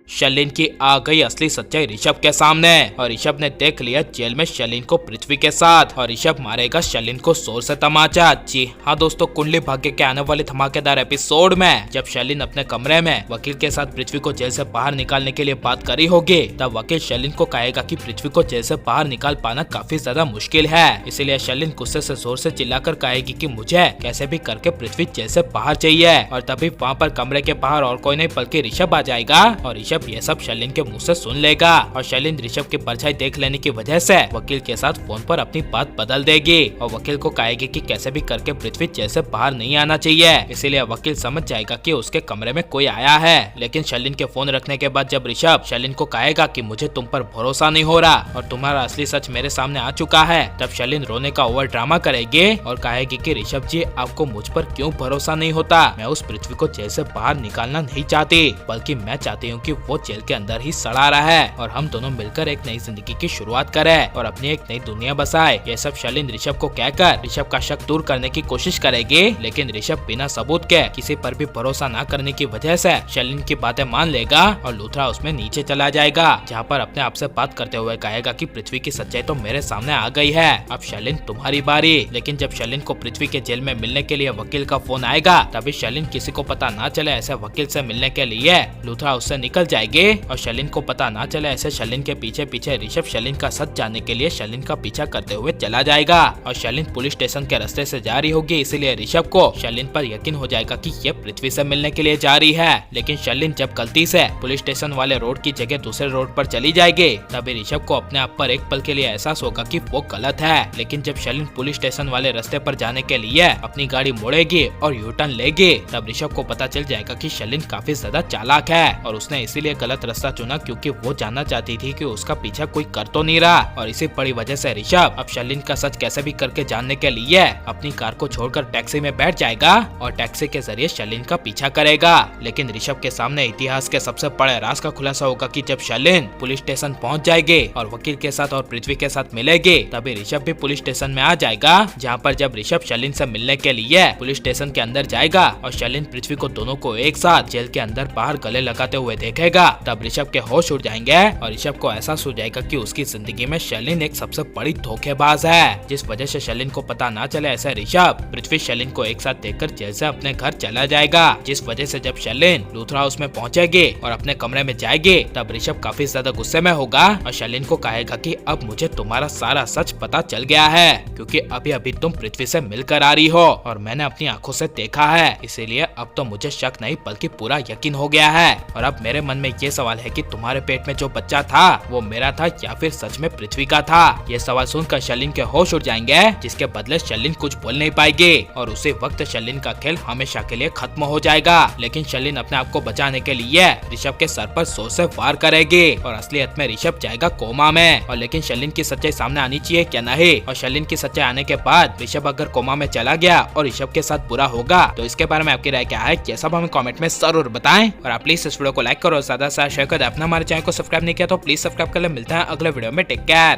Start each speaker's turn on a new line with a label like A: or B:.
A: शर्लिन की आ गई असली सच्चाई ऋषभ के सामने और ऋषभ ने देख लिया जेल में शर्लिन को पृथ्वी के साथ और ऋषभ मारेगा शर्लिन को जोर से तमाचा। जी हाँ दोस्तों, कुंडली भाग्य के आने वाले धमाकेदार एपिसोड में जब शर्लिन अपने कमरे में वकील के साथ पृथ्वी को जेल से बाहर निकालने के लिए बात करी होगी, तब वकील शर्लिन को कहेगा कि पृथ्वी को जेल से बाहर निकाल पाना काफी ज्यादा मुश्किल है। इसीलिए शर्लिन गुस्से से जोर से चिल्लाकर कहेगी कि मुझे कैसे भी करके पृथ्वी जेल से बाहर चाहिए। और तभी वहाँ पर कमरे के बाहर और कोई नहीं बल्कि ऋषभ आ जाएगा और ऋषभ ये सब शर्लिन के मुंह से सुन लेगा और शर्लिन ऋषभ की परछाई देख लेने की वजह से वकील के साथ फोन पर अपनी बात बदल देगी और वकील को कहेगी कि कैसे भी करके पृथ्वी जेल से बाहर नहीं आना चाहिए। इसीलिए वकील समझ जाएगा कि उसके कमरे में कोई आया है। लेकिन शर्लिन के फोन रखने के बाद जब ऋषभ शर्लिन को कहेगा कि मुझे तुम पर भरोसा नहीं हो रहा और तुम्हारा असली सच मेरे सामने आ चुका है, तब शर्लिन रोने का ओवर ड्रामा करेगी और कहेगी कि ऋषभ जी, आपको मुझ पर क्यों भरोसा नहीं होता। मैं उस पृथ्वी को जेल से बाहर निकालना नहीं चाहती, बल्कि मैं चाहती हूँ कि वो जेल के अंदर ही सड़ा रहा है और हम दोनों मिलकर एक नई जिंदगी की शुरुआत करें और अपनी एक नई दुनिया बसाए। ये सब शर्लिन ऋषभ को कहकर ऋषभ का शक दूर करने की कोशिश करेगी। लेकिन ऋषभ बिना सबूत के किसी पर भी भरोसा न करने की वजह से शर्लिन की बातें मान लेगा और लूथरा उसमें नीचे चला जाएगा, जहाँ पर अपने आप से बात करते हुए कहेगा कि पृथ्वी की सच्चाई तो मेरे सामने आ गई है, अब शर्लिन तुम्हारी बारी। लेकिन जब शर्लिन को पृथ्वी के जेल में मिलने के लिए वकील का फोन आएगा, तभी शर्लिन किसी को पता ना चले ऐसे वकील से मिलने के लिए लूथरा उससे निकल जाएगी और शर्लिन को पता ना चले ऐसे शर्लिन के पीछे पीछे ऋषभ शर्लिन का सच जानने के लिए शर्लिन का पीछा करते हुए चला जाएगा और शर्लिन पुलिस स्टेशन के रास्ते से जा रही होगी। इसीलिए ऋषभ को शर्लिन पर यकीन हो जाएगा कि ये पृथ्वी से मिलने के लिए जा रही है। लेकिन शर्लिन जब गलती से पुलिस स्टेशन वाले रोड की जगह दूसरे रोड पर चली जाएगी, तभी ऋषभ को अपने आप पर एक पल के लिए एहसास होगा कि वो गलत है। लेकिन जब शर्लिन पुलिस स्टेशन वाले रास्ते पर जाने के लिए अपनी गाड़ी मोड़ेगी और यू टर्न लेगी, तब ऋषभ को पता चल जाएगा कि शर्लिन काफी ज्यादा चालाक है और उसने इसीलिए गलत रास्ता चुना क्योंकि वो जानना चाहती थी कि उसका पीछा कोई कर तो नहीं रहा। और इसी बड़ी वजह से ऋषभ अब शर्लिन का सच कैसे भी करके जानने के लिए अपनी कार को छोड़कर टैक्सी में बैठ जाएगा और टैक्सी के जरिए शर्लिन का पीछा करेगा। लेकिन ऋषभ के सामने इतिहास के सबसे बड़े राज का खुलासा होगा कि जब शर्लिन पुलिस स्टेशन पहुंच जाएगी और वकील के साथ और पृथ्वी के साथ मिलेगी, तभी ऋषभ भी पुलिस स्टेशन में आ जाएगा, जहाँ पर जब ऋषभ शर्लिन से मिलने के लिए पुलिस स्टेशन के अंदर जाएगा और शर्लिन पृथ्वी को दोनों को एक साथ जेल के अंदर बाहर गले लगाते हुए देखेगा, तब ऋषभ के होश उड़ जाएंगे और ऋषभ को एहसास हो जाएगा कि उसकी जिंदगी में शर्लिन एक सबसे बड़ी धोखेबाज है, जिस वजह से शर्लिन को पता ना चले ऐसे ऋषभ पृथ्वी शर्लिन को एक साथ देखकर जेल से अपने घर चला जाएगा। जिस वजह से जब शर्लिन लूथरा हाउस में पहुंचेगी और अपने कमरे में जाएगी, तब ऋषभ काफी ज्यादा गुस्से में होगा और शर्लिन को कहेगा कि अब मुझे तुम्हारा सारा सच पता चल गया है, क्योंकि अभी अभी तुम पृथ्वी से मिलकर आ रही हो और मैंने अपनी आंखों से देखा है। इसीलिए अब तो मुझे शक नहीं बल्कि पूरा यकीन हो गया है और अब मेरे मन में ये सवाल है कि तुम्हारे पेट में जो बच्चा था वो मेरा था या फिर सच में पृथ्वी का था। ये सवाल सुनकर शर्लिन के होश उड़ जाएंगे, जिसके बदले शर्लिन कुछ बोल नहीं पाएगी और उसी वक्त शर्लिन का खेल हमेशा के लिए खत्म हो जाएगा। लेकिन शर्लिन अपने आप को बचाने के लिए ऋषभ के सर पर जोर से वार करेगी और असलियत में ऋषभ जाएगा कोमा में। और लेकिन शर्लिन की सच्चाई सामने आनी चाहिए क्या नहीं, और शर्लिन की सच्चाई आने के बाद ऋषभ अगर कोमा में चला गया और ऋषभ के साथ बुरा होगा तो इसके बारे में आपकी राय क्या है, ये सब हमें कमेंट में जरूर बताएं। और आप प्लीज इस वीडियो को लाइक करो, ज्यादा से ज्यादा शेयर कर दे। अपना हमारे चैनल को सब्सक्राइब नहीं किया तो प्लीज सब्सक्राइब कर ले। मिलता है अगले वीडियो में, टेक केयर।